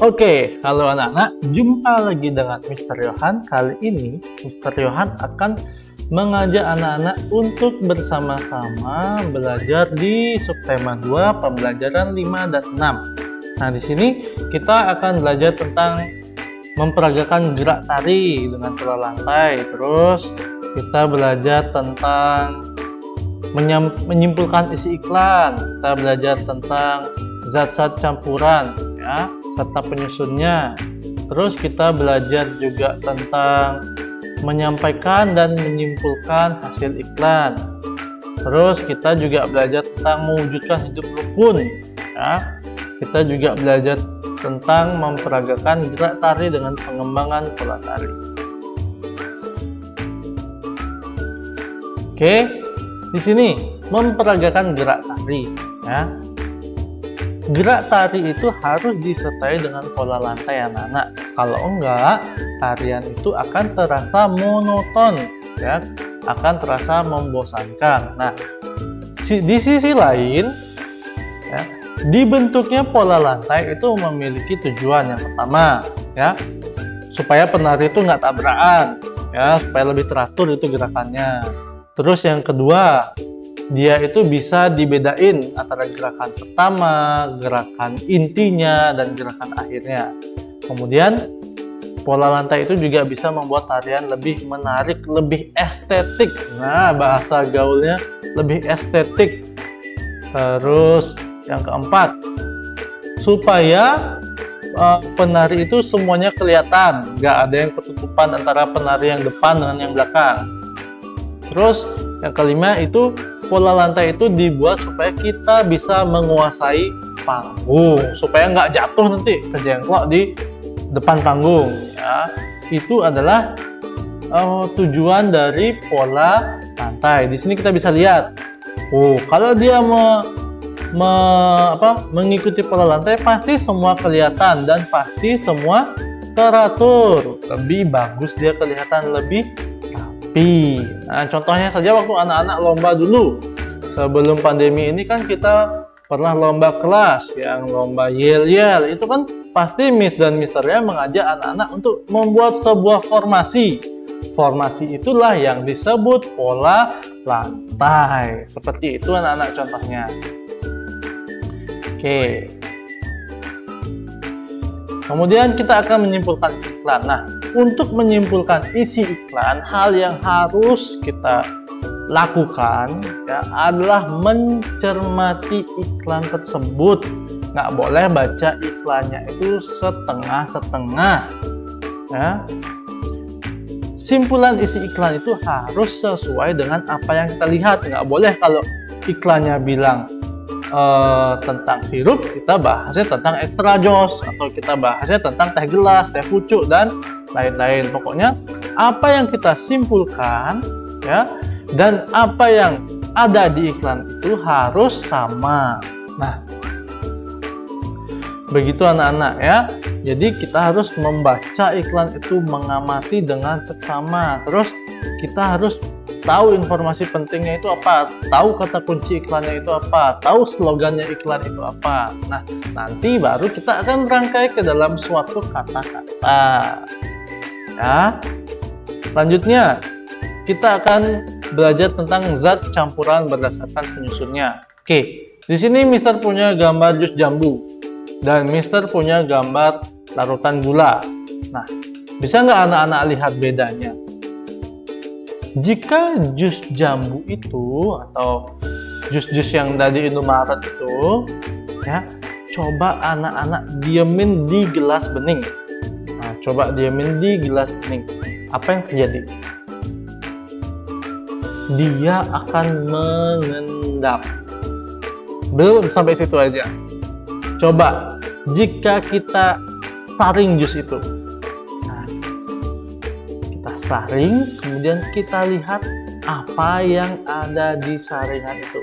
Oke, halo anak-anak, jumpa lagi dengan Mr. Yohan. Kali ini Mr. Yohan akan mengajak anak-anak untuk bersama-sama belajar di subtema 2 pembelajaran 5 dan 6. Nah, di sini kita akan belajar tentang memperagakan gerak tari dengan pola lantai. Terus kita belajar tentang menyimpulkan isi iklan. Kita belajar tentang zat-zat campuran, ya, serta penyusunnya. Terus kita belajar juga tentang menyampaikan dan menyimpulkan hasil iklan. Terus kita juga belajar tentang mewujudkan hidup rukun, ya. Kita juga belajar tentang memperagakan gerak tari dengan pengembangan pola tari. Oke, di sini memperagakan gerak tari, ya. Gerak tari itu harus disertai dengan pola lantai anak-anak. Kalau enggak, tarian itu akan terasa monoton, ya, akan terasa membosankan. Nah, di sisi lain, ya, dibentuknya pola lantai itu memiliki tujuan. Yang pertama, ya, supaya penari itu nggak tabrakan, ya, supaya lebih teratur itu gerakannya. Terus yang kedua, dia itu bisa dibedain antara gerakan pertama, gerakan intinya, dan gerakan akhirnya. Kemudian pola lantai itu juga bisa membuat tarian lebih menarik, lebih estetik. Nah, bahasa gaulnya lebih estetik. Terus yang keempat, supaya penari itu semuanya kelihatan, nggak ada yang ketutupan antara penari yang depan dengan yang belakang. Terus yang kelima itu pola lantai itu dibuat supaya kita bisa menguasai panggung, supaya nggak jatuh nanti kejengklok di depan panggung, ya. Itu adalah tujuan dari pola lantai. Di sini kita bisa lihat, kalau dia mengikuti pola lantai, pasti semua kelihatan dan pasti semua teratur. Lebih bagus dia kelihatan lebih rapi. Nah, contohnya saja waktu anak-anak lomba dulu. Sebelum pandemi ini kan kita pernah lomba kelas, yang lomba yel-yel. Itu kan pasti Miss dan Misternya mengajak anak-anak untuk membuat sebuah formasi. Formasi itulah yang disebut pola lantai. Seperti itu anak-anak contohnya. Oke. Kemudian kita akan menyimpulkan isi iklan. Nah, untuk menyimpulkan isi iklan, hal yang harus kita lakukan, ya, adalah mencermati iklan tersebut. Nggak boleh baca iklannya itu setengah-setengah, ya. Simpulan isi iklan itu harus sesuai dengan apa yang kita lihat. Nggak boleh kalau iklannya bilang tentang sirup, kita bahasnya tentang extra jos, atau kita bahasnya tentang teh gelas, teh pucuk, dan lain-lain. Pokoknya apa yang kita simpulkan, ya, dan apa yang ada di iklan itu harus sama. Nah, begitu anak-anak, ya. Jadi kita harus membaca iklan itu, mengamati dengan seksama. Terus kita harus tahu informasi pentingnya itu apa, tahu kata kunci iklannya itu apa, tahu slogannya iklan itu apa. Nah, nanti baru kita akan rangkai ke dalam suatu kata-kata, ya. Selanjutnya kita akan belajar tentang zat campuran berdasarkan penyusunnya. Oke, di sini Mister punya gambar jus jambu dan Mister punya gambar larutan gula. Nah, bisa nggak anak-anak lihat bedanya? Jika jus jambu itu atau jus-jus yang dari Indomaret itu, ya, coba anak-anak diemin di gelas bening. Nah, coba diemin di gelas bening. Apa yang terjadi? Dia akan mengendap. Belum sampai situ aja. Coba jika kita saring jus itu. Nah, kita saring, kemudian kita lihat apa yang ada di saringan itu.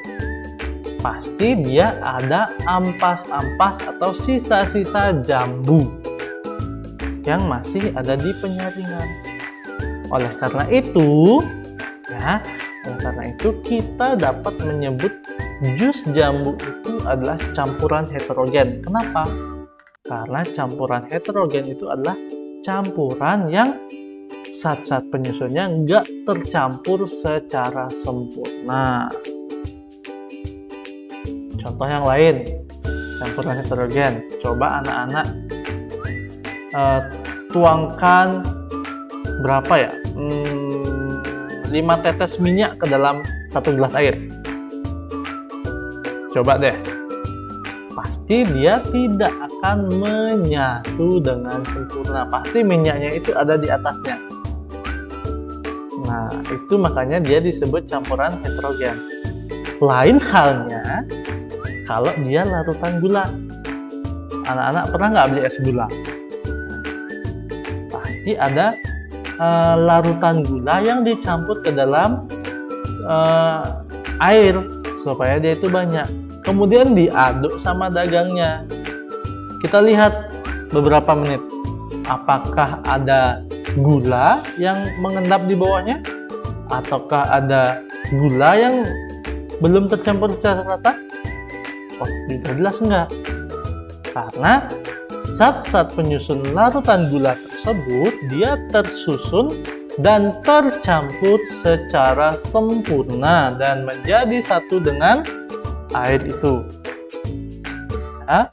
Pasti dia ada ampas-ampas atau sisa-sisa jambu yang masih ada di penyaringan. Oleh karena itu, ya, kita dapat menyebut jus jambu itu adalah campuran heterogen. Kenapa? Karena campuran heterogen itu adalah campuran yang zat-zat penyusunnya nggak tercampur secara sempurna. Contoh yang lain, campuran heterogen. Coba anak-anak tuangkan berapa ya? 5 tetes minyak ke dalam 1 gelas air. Coba deh. Pasti dia tidak akan menyatu dengan sempurna. Pasti minyaknya itu ada di atasnya. Nah, itu makanya dia disebut campuran heterogen. Lain halnya kalau dia larutan gula. Anak-anak pernah nggak beli es gula? Pasti ada larutan gula yang dicampur ke dalam air supaya dia itu banyak. Kemudian diaduk sama dagangnya. Kita lihat beberapa menit. Apakah ada gula yang mengendap di bawahnya? Ataukah ada gula yang belum tercampur secara rata? Oh, juga jelas enggak. Karena zat-zat penyusun larutan gula tersebut dia tersusun dan tercampur secara sempurna dan menjadi satu dengan air itu. Ya.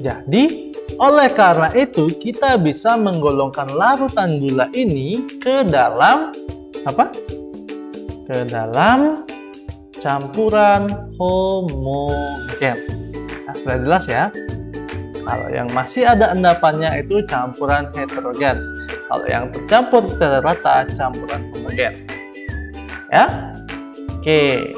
Jadi, oleh karena itu kita bisa menggolongkan larutan gula ini ke dalam apa? Ke dalam campuran homogen. Nah, sudah jelas ya. Kalau yang masih ada endapannya itu campuran heterogen. Kalau yang tercampur secara rata campuran homogen. Ya. Oke.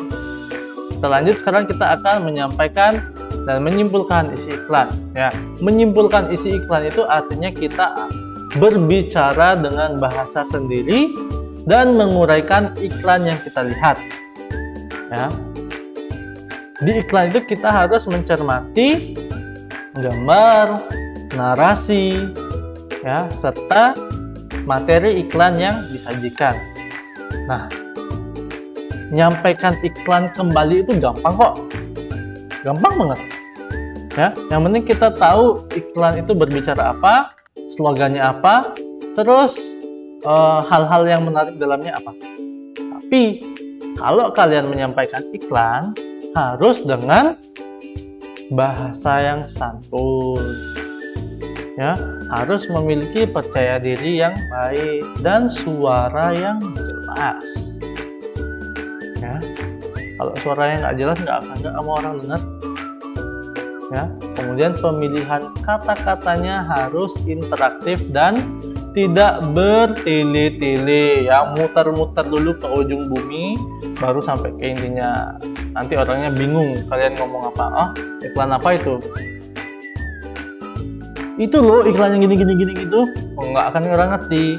Kita lanjut, sekarang kita akan menyampaikan dan menyimpulkan isi iklan. Ya, menyimpulkan isi iklan itu artinya kita berbicara dengan bahasa sendiri dan menguraikan iklan yang kita lihat. Ya. Di iklan itu kita harus mencermati gambar, narasi, ya, serta materi iklan yang disajikan. Nah, menyampaikan iklan kembali itu gampang kok, gampang banget. Ya, yang penting kita tahu iklan itu berbicara apa, slogannya apa, terus hal-hal yang menarik dalamnya apa. Tapi kalau kalian menyampaikan iklan harus dengan bahasa yang santun, ya, harus memiliki percaya diri yang baik dan suara yang jelas. Ya, kalau suaranya nggak jelas nggak sama orang dengar. Ya, kemudian pemilihan kata-katanya harus interaktif dan tidak bertele-tele, ya, muter-muter dulu ke ujung bumi baru sampai ke intinya. Nanti orangnya bingung kalian ngomong apa. Oh, iklan apa itu? Itu loh iklan yang gini gitu. Oh, nggak akan ngerti.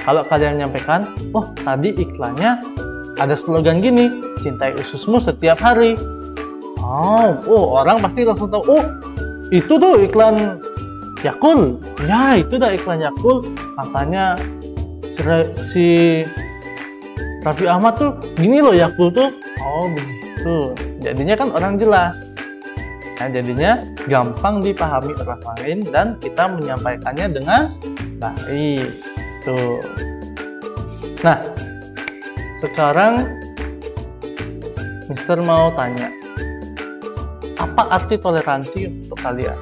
Kalau kalian menyampaikan, oh tadi iklannya ada slogan gini, cintai ususmu setiap hari. Oh, orang pasti langsung tahu. Oh, itu tuh iklan Yakult. Ya, itu dah iklan Yakult. Katanya si Raffi Ahmad tuh gini loh Yakult tuh. Oh, begitu. Jadinya kan orang jelas. Nah, jadinya gampang dipahami orang lain dan kita menyampaikannya dengan baik. Tuh. Nah, sekarang Mister mau tanya, apa arti toleransi untuk kalian?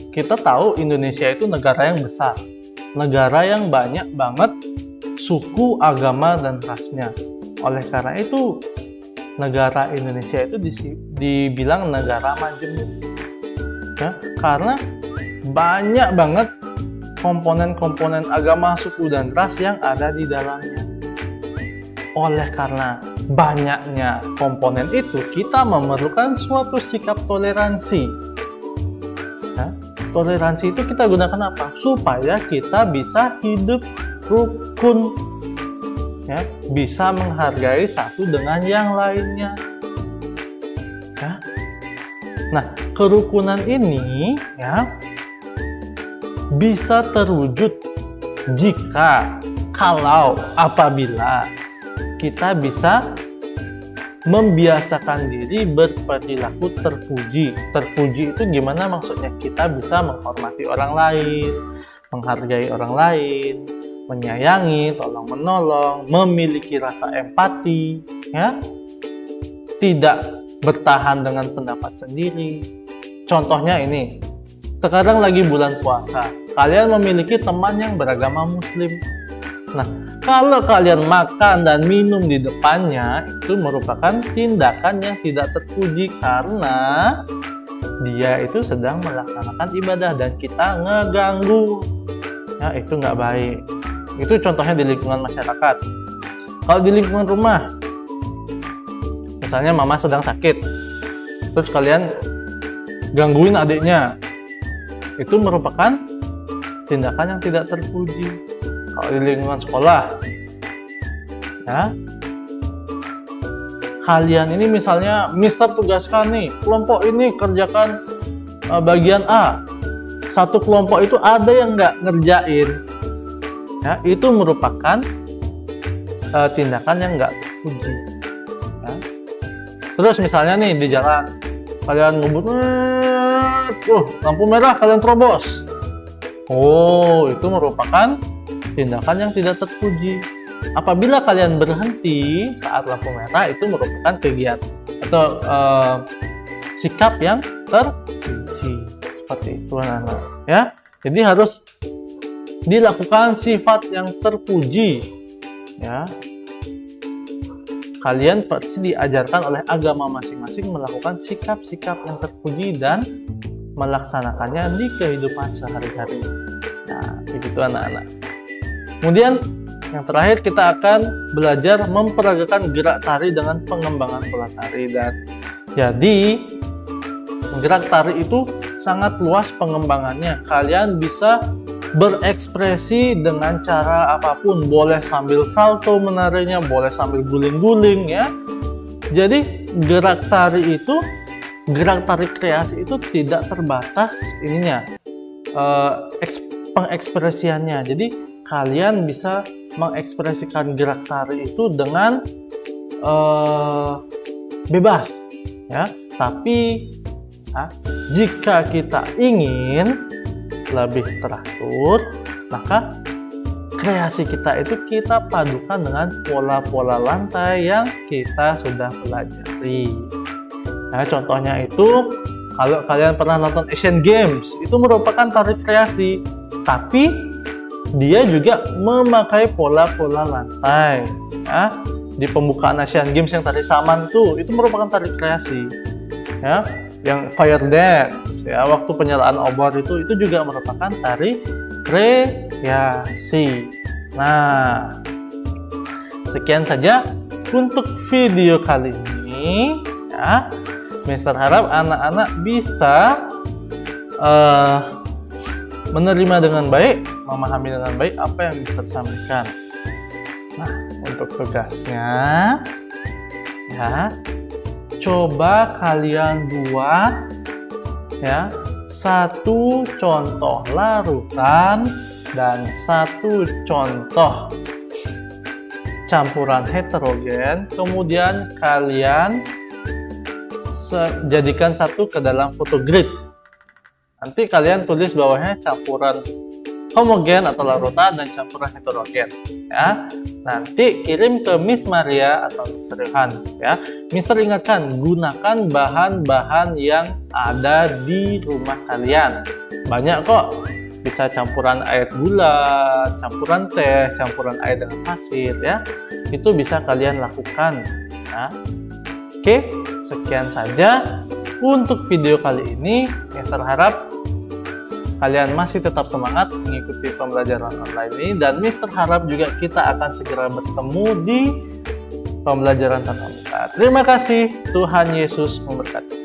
Kita tahu Indonesia itu negara yang besar, negara yang banyak banget suku, agama, dan rasnya. Oleh karena itu, negara Indonesia itu dibilang negara majemuk, ya, karena banyak banget komponen-komponen agama, suku, dan ras yang ada di dalamnya. Oleh karena banyaknya komponen itu, kita memerlukan suatu sikap toleransi. Ya, toleransi itu kita gunakan apa? Supaya kita bisa hidup rukun, ya, bisa menghargai satu dengan yang lainnya. Ya. Nah, kerukunan ini, ya, bisa terwujud apabila kita bisa membiasakan diri berperilaku terpuji. Terpuji itu gimana maksudnya? Kita bisa menghormati orang lain, menghargai orang lain, menyayangi, tolong menolong, memiliki rasa empati, ya, tidak bertahan dengan pendapat sendiri. Contohnya ini, sekarang lagi bulan puasa, kalian memiliki teman yang beragama Muslim. Nah, kalau kalian makan dan minum di depannya, itu merupakan tindakan yang tidak terpuji karena dia itu sedang melaksanakan ibadah dan kita ngeganggu. Ya, itu nggak baik. Itu contohnya di lingkungan masyarakat. Kalau di lingkungan rumah, misalnya mama sedang sakit, terus kalian gangguin adiknya, itu merupakan tindakan yang tidak terpuji. Kalau di lingkungan sekolah, ya, kalian ini misalnya mister tugaskan nih, kelompok ini kerjakan bagian A, satu kelompok itu ada yang nggak ngerjain, ya, itu merupakan tindakan yang nggak terpuji. Ya. Terus misalnya nih di jalan, kalian ngebut, lampu merah kalian terobos, itu merupakan tindakan yang tidak terpuji. Apabila kalian berhenti saat lampu merah, itu merupakan kegiatan atau sikap yang terpuji. Seperti itu, anak-anak. Ya, jadi harus dilakukan sifat yang terpuji. Ya, kalian pasti diajarkan oleh agama masing-masing melakukan sikap-sikap yang terpuji dan melaksanakannya di kehidupan sehari-hari. Nah, begitu anak-anak. Kemudian yang terakhir kita akan belajar memperagakan gerak tari dengan pengembangan pola tari. Dan jadi gerak tari itu sangat luas pengembangannya. Kalian bisa berekspresi dengan cara apapun, boleh sambil salto menarinya, boleh sambil guling-guling, ya. Jadi gerak tari kreasi itu tidak terbatas ininya, pengekspresiannya. Jadi kalian bisa mengekspresikan gerak tari itu dengan bebas, ya. Tapi jika kita ingin lebih teratur, maka kreasi kita itu kita padukan dengan pola-pola lantai yang kita sudah pelajari. Nah, contohnya itu kalau kalian pernah nonton Asian Games, itu merupakan tari kreasi, tapi dia juga memakai pola-pola lantai. Ya, di pembukaan Asian Games yang tari saman itu merupakan tari kreasi. Ya, yang fire dance, ya, waktu penyalaan obor itu juga merupakan tari kreasi. Nah, sekian saja untuk video kali ini. Ya, Mister harap anak-anak bisa menerima dengan baik, memahami dengan baik apa yang Mister sampaikan. Nah, untuk tugasnya, ya, coba kalian buat, ya, satu contoh larutan dan satu contoh campuran heterogen. Kemudian kalian jadikan satu ke dalam photogrid. Nanti kalian tulis bawahnya campuran homogen atau larutan dan campuran heterogen, ya. Nanti kirim ke Miss Maria atau Mr. Yohan, ya. Mister ingatkan, gunakan bahan-bahan yang ada di rumah kalian. Banyak kok, bisa campuran air gula, campuran teh, campuran air dengan pasir, ya. Itu bisa kalian lakukan, ya. Oke, sekian saja untuk video kali ini. Mister harap kalian masih tetap semangat mengikuti pembelajaran online ini, dan Mister harap juga kita akan segera bertemu di pembelajaran tatap muka. Terima kasih, Tuhan Yesus memberkati.